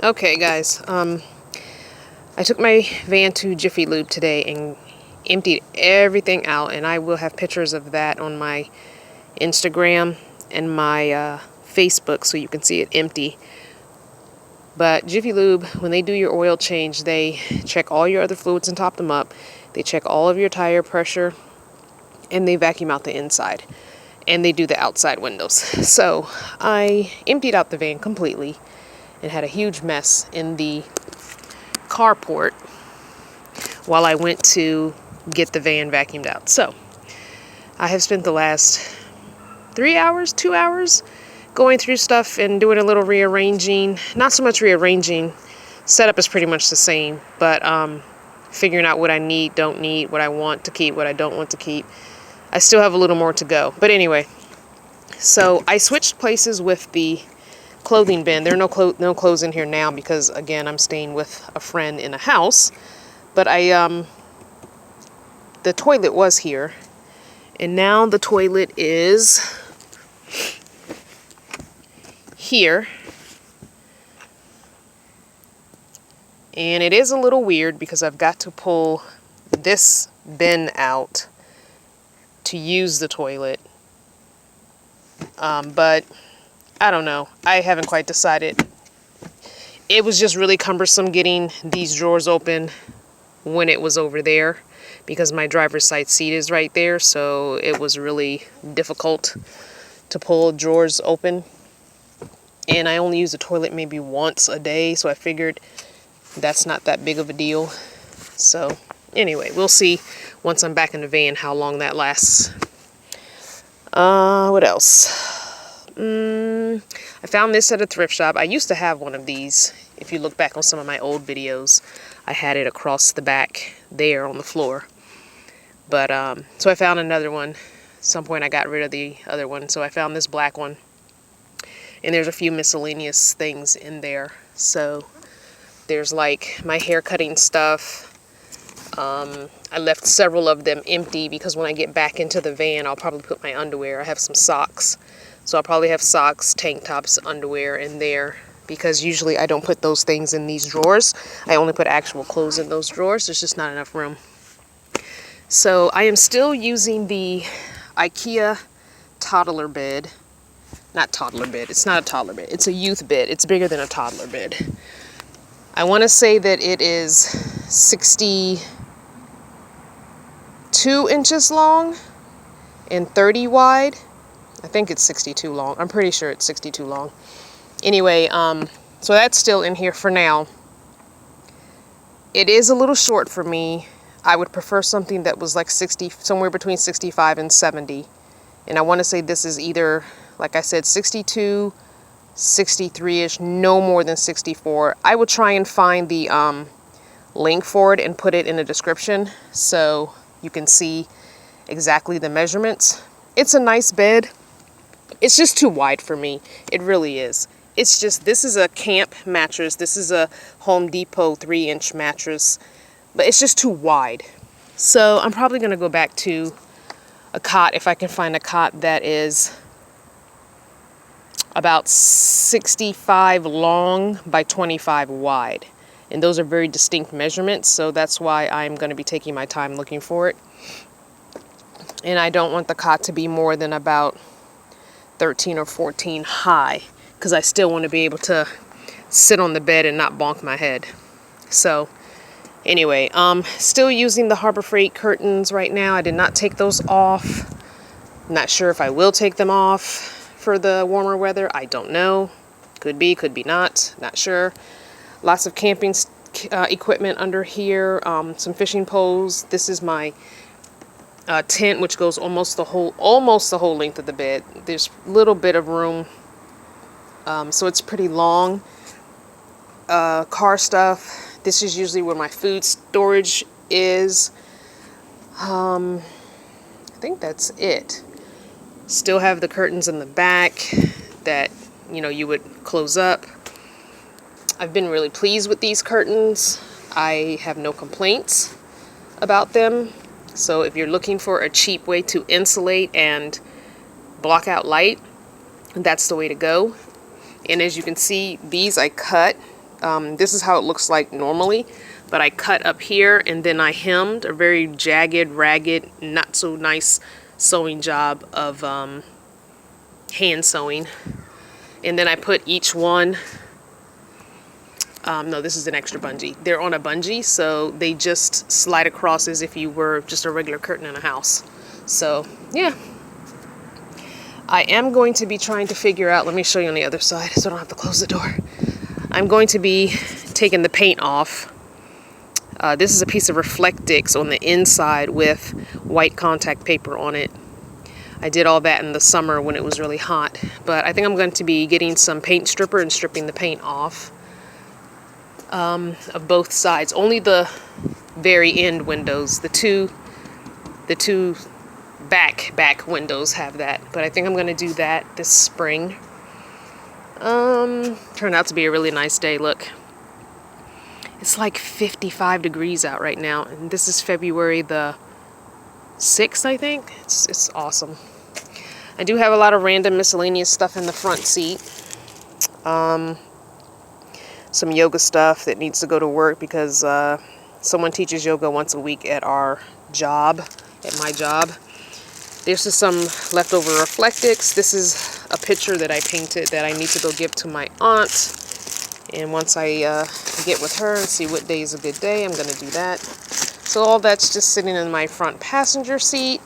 Okay, guys. I took my van to Jiffy Lube today and emptied everything out, and I will have pictures of that on my Instagram and my Facebook so you can see it empty. But Jiffy Lube, when they do your oil change, they check all your other fluids and top them up. They check all of your tire pressure, and they vacuum out the inside. And they do the outside windows. So I emptied out the van completely and had a huge mess in the carport while I went to get the van vacuumed out. So I have spent the last 2 hours going through stuff and doing a little rearranging. Not so much rearranging. Setup is pretty much the same, but figuring out what I need, don't need, what I want to keep, what I don't want to keep. I still have a little more to go. But anyway, so I switched places with the clothing bin. There are no clothes in here now because, again, I'm staying with a friend in a house. But the toilet was here. And now the toilet is here. And it is a little weird because I've got to pull this bin out to use the toilet. But I don't know. I haven't quite decided. It was just really cumbersome getting these drawers open when it was over there because my driver's side seat is right there. So it was really difficult to pull drawers open. And I only use the toilet maybe once a day. So I figured that's not that big of a deal. So anyway, we'll see once I'm back in the van how long that lasts. What else? I found this at a thrift shop. I used to have one of these. If you look back on some of my old videos, I had it across the back there on the floor. But so I found another one. At some point I got rid of the other one. So I found this black one. And there's a few miscellaneous things in there. So there's like my hair cutting stuff. I left several of them empty because when I get back into the van, I'll probably put my underwear. I have some socks. So I'll probably have socks, tank tops, underwear in there because usually I don't put those things in these drawers. I only put actual clothes in those drawers. There's just not enough room. So I am still using the IKEA toddler bed. Not toddler bed. It's not a toddler bed. It's a youth bed. It's bigger than a toddler bed. I want to say that it is 62 inches long and 30 wide. I think it's 62 long. I'm pretty sure it's 62 long. Anyway, so that's still in here for now. It is a little short for me. I would prefer something that was like 60, somewhere between 65 and 70. And I want to say this is either, like I said, 62, 63-ish, no more than 64. I will try and find the link for it and put it in the description so you can see exactly the measurements. It's a nice bed. It's just too wide for me. It really is. It's just, this is a camp mattress. This is a Home Depot 3-inch mattress, but it's just too wide. So I'm probably going to go back to a cot if I can find a cot that is about 65 long by 25 wide. And those are very distinct measurements, so that's why I'm going to be taking my time looking for it. And I don't want the cot to be more than about 13 or 14 high, because I still want to be able to sit on the bed and not bonk my head. So anyway, still using the Harbor Freight curtains right now. I did not take those off. Not sure if I will take them off for the warmer weather. I don't know. Could be not. Not sure. Lots of camping equipment under here. Some fishing poles. This is my tent, which goes almost the whole length of the bed. There's a little bit of room, so it's pretty long. Car stuff. This is usually where my food storage is. I think that's it. Still have the curtains in the back that, you know, you would close up. I've been really pleased with these curtains. I have no complaints about them. So if you're looking for a cheap way to insulate and block out light, that's the way to go. And as you can see, these I cut This is how it looks like normally, but I cut up here and then I hemmed a very jagged, ragged, not so nice sewing job of hand sewing. And then I put each one, no, this is an extra bungee. They're on a bungee, so they just slide across as if you were just a regular curtain in a house. So, yeah. I am going to be trying to figure out, let me show you on the other side so I don't have to close the door. I'm going to be taking the paint off. This is a piece of Reflectix on the inside with white contact paper on it. I did all that in the summer when it was really hot. But I think I'm going to be getting some paint stripper and stripping the paint off of both sides. Only the very end windows, the two back windows have that. But I think I'm going to do that this spring. Turned out to be a really nice day. Look, it's like 55 degrees out right now, and this is February the 6th, I think. It's awesome. I do have a lot of random miscellaneous stuff in the front seat. Some yoga stuff that needs to go to work because someone teaches yoga once a week at our job, at my job. There's just some leftover Reflectix. This is a picture that I painted that I need to go give to my aunt. And once I get with her and see what day is a good day, I'm going to do that. So all that's just sitting in my front passenger seat.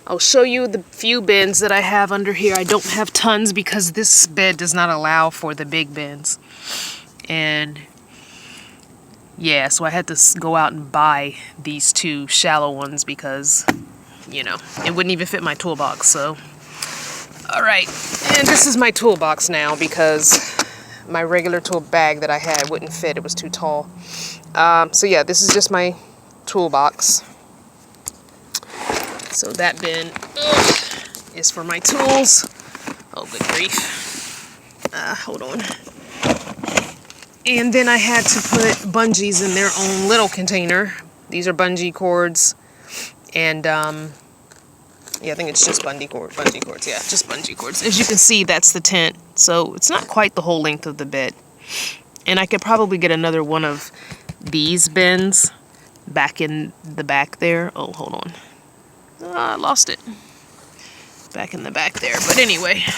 I'll show you the few bins that I have under here. I don't have tons because this bed does not allow for the big bins. And yeah, so I had to go out and buy these two shallow ones because, you know, it wouldn't even fit my toolbox. So, all right. And this is my toolbox now because my regular tool bag that I had wouldn't fit. It was too tall. So yeah, this is just my toolbox. So that bin is for my tools. Oh, good grief. Hold on. And then I had to put bungees in their own little container. These are bungee cords. And yeah, I think it's just bungee cords. Yeah, just bungee cords. As you can see, that's the tent. So it's not quite the whole length of the bed. And I could probably get another one of these bins back in the back there. Oh, hold on. I lost it. Back in the back there. But anyway, I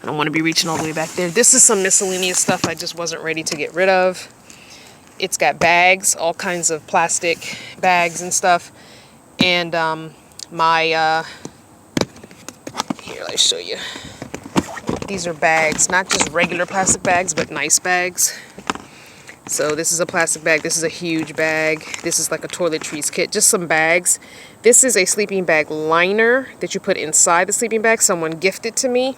don't want to be reaching all the way back there. This is some miscellaneous stuff I just wasn't ready to get rid of. It's got bags, all kinds of plastic bags and stuff. And here, let me show you. These are bags, not just regular plastic bags, but nice bags. So this is a plastic bag. This is a huge bag. This is like a Toiletries kit. Just some bags. This is a sleeping bag liner that you put inside the sleeping bag. Someone gifted to me,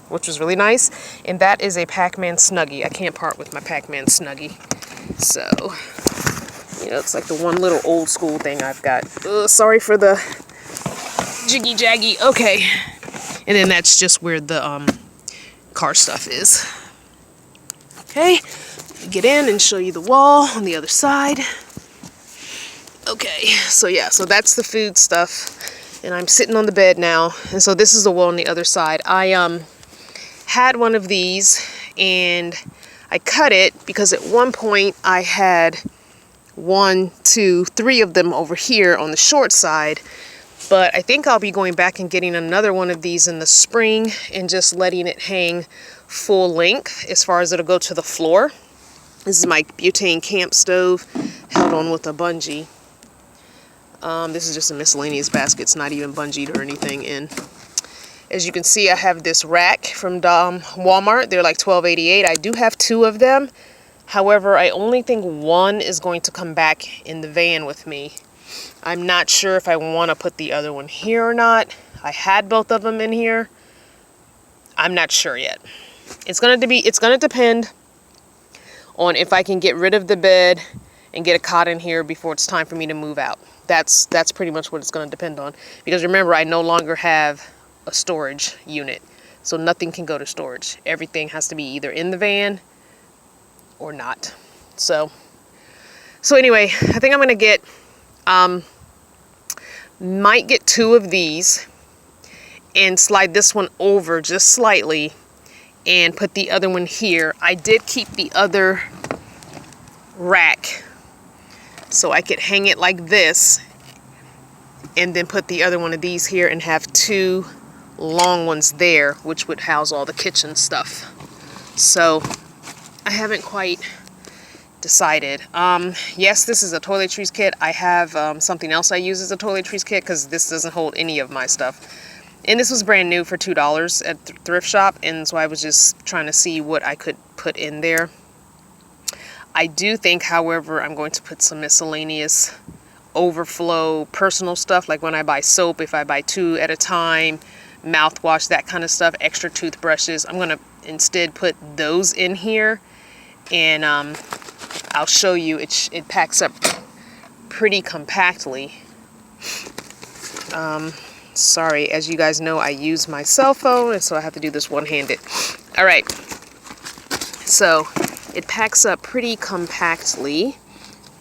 which was really nice. And that is a Pac-Man Snuggie. I can't part with my Pac-Man Snuggie. So, you know, it's like the one little old school thing I've got. Sorry for the jiggy jaggy. Okay. And then that's just where the car stuff is. Okay. Get in and show you the wall on the other side. Okay, so yeah, so that's the food stuff. And I'm sitting on the bed now. And so this is the wall on the other side. I had one of these and I cut it because at one point I had 1, 2, 3 of them over here on the short side. But I think I'll be going back and getting another one of these in the spring and just letting it hang full length as far as it'll go to the floor. This is my butane camp stove held on with a bungee. This is just a miscellaneous basket. It's not even bungeed or anything in. As you can see, I have this rack from Walmart. They're like $12.88. I do have 2 of them. However, I only think one is going to come back in the van with me. I'm not sure if I want to put the other one here or not. I had both of them in here. I'm not sure yet. It's going to depend on if I can get rid of the bed and get a cot in here before it's time for me to move out. That's pretty much what it's going to depend on. Because remember, I no longer have a storage unit. So nothing can go to storage. Everything has to be either in the van or not. So anyway, I think I'm going to get, might get 2 of these and slide this one over just slightly and put the other one here. I did keep the other rack so I could hang it like this and then put the other one of these here and have two long ones there, which would house all the kitchen stuff. So I haven't quite decided. Yes, this is a Toiletries kit. I have something else I use as a Toiletries kit because this doesn't hold any of my stuff. And this was brand new for $2 at the thrift shop, and so I was just trying to see what I could put in there. I do think, however, I'm going to put some miscellaneous overflow personal stuff, like when I buy soap, if I buy 2 at a time, mouthwash, that kind of stuff, extra toothbrushes. I'm going to instead put those in here, and I'll show you. It packs up pretty compactly. Sorry, as you guys know, I use my cell phone, and so I have to do this one-handed. All right, so it packs up pretty compactly.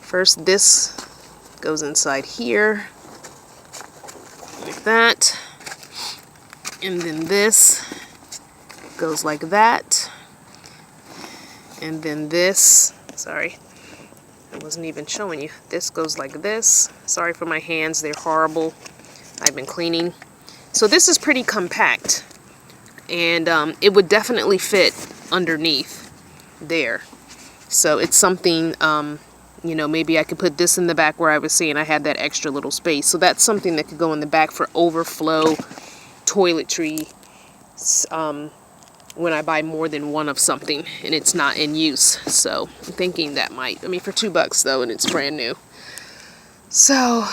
First, this goes inside here, like that. And then this goes like that. And then this, sorry, I wasn't even showing you. This goes like this. Sorry for my hands, they're horrible. I've been cleaning. So this is pretty compact, and it would definitely fit underneath there. So it's something, you know, maybe I could put this in the back where I was saying I had that extra little space. So that's something that could go in the back for overflow toiletry when I buy more than one of something and it's not in use. So I'm thinking that might, I mean, for $2 though, and it's brand new. So,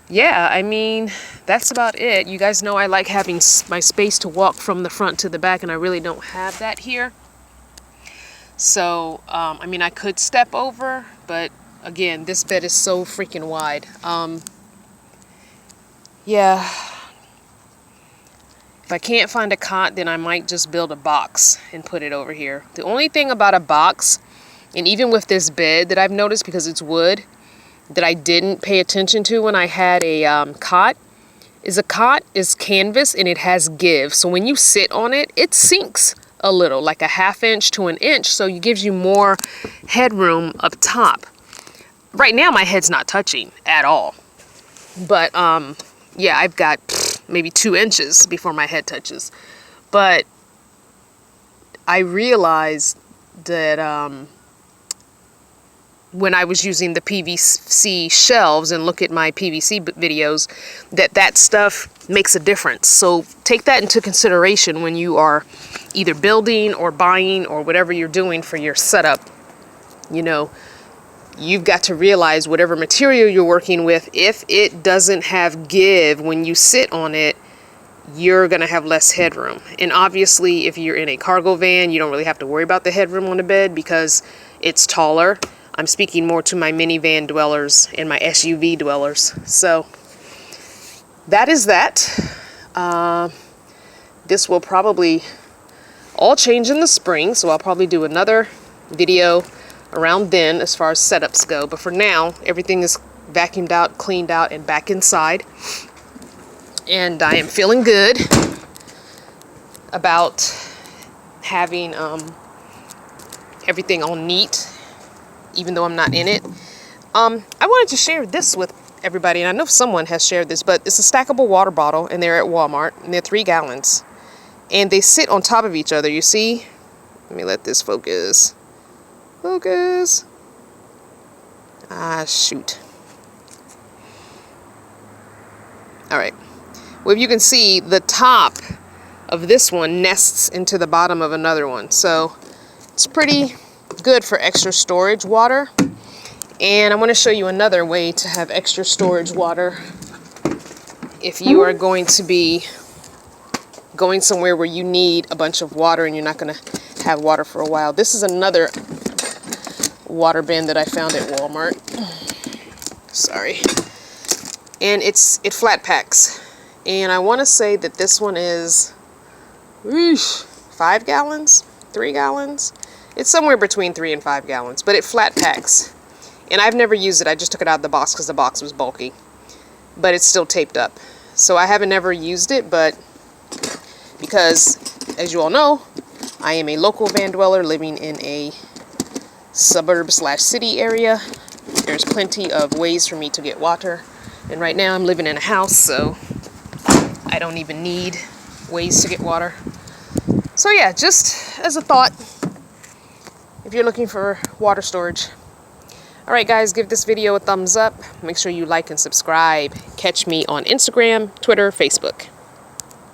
yeah, I mean, that's about it. You guys know I like having my space to walk from the front to the back, and I really don't have that here. So, I mean, I could step over, but again, this bed is so freaking wide. Yeah, if I can't find a cot, then I might just build a box and put it over here. The only thing about a box, and even with this bed that I've noticed, because it's wood, that I didn't pay attention to when I had a cot, is a cot is canvas and it has give. So when you sit on it, it sinks a little, like a 1/2 inch to 1 inch. So it gives you more headroom up top. Right now my head's not touching at all. But yeah, I've got maybe 2 inches before my head touches. But I realized that when I was using the PVC shelves and look at my PVC videos, that stuff makes a difference. So take that into consideration when you are either building or buying or whatever you're doing for your setup. You know, you've got to realize whatever material you're working with, if it doesn't have give when you sit on it, you're going to have less headroom. And obviously, if you're in a cargo van, you don't really have to worry about the headroom on the bed because it's taller. I'm speaking more to my minivan dwellers and my SUV dwellers. So that is that. This will probably all change in the spring, so I'll probably do another video around then as far as setups go. But for now, everything is vacuumed out, cleaned out, and back inside. And I am feeling good about having everything all neat, even though I'm not in it. I wanted to share this with everybody, and I know someone has shared this, but it's a stackable water bottle, and they're at Walmart, and they're 3 gallons. And they sit on top of each other, you see? Let me let this focus. Focus. Ah, shoot. All right. Well, you can see the top of this one nests into the bottom of another one. So it's pretty good for extra storage water. And I want to show you another way to have extra storage water if you are going to be going somewhere where you need a bunch of water and you're not going to have water for a while. This is another water bin that I found at Walmart. Sorry. And it flat packs. And I want to say that this one is 5 gallons, 3 gallons. It's somewhere between 3 and 5 gallons, but it flat packs. And I've never used it. I just took it out of the box because the box was bulky. But it's still taped up. So I haven't ever used it, but because as you all know, I am a local van dweller living in a suburb/city area. There's plenty of ways for me to get water. And right now I'm living in a house, so I don't even need ways to get water. So yeah, just as a thought, if you're looking for water storage. All right, guys, give this video a thumbs up. Make sure you like and subscribe. Catch me on Instagram, Twitter, Facebook.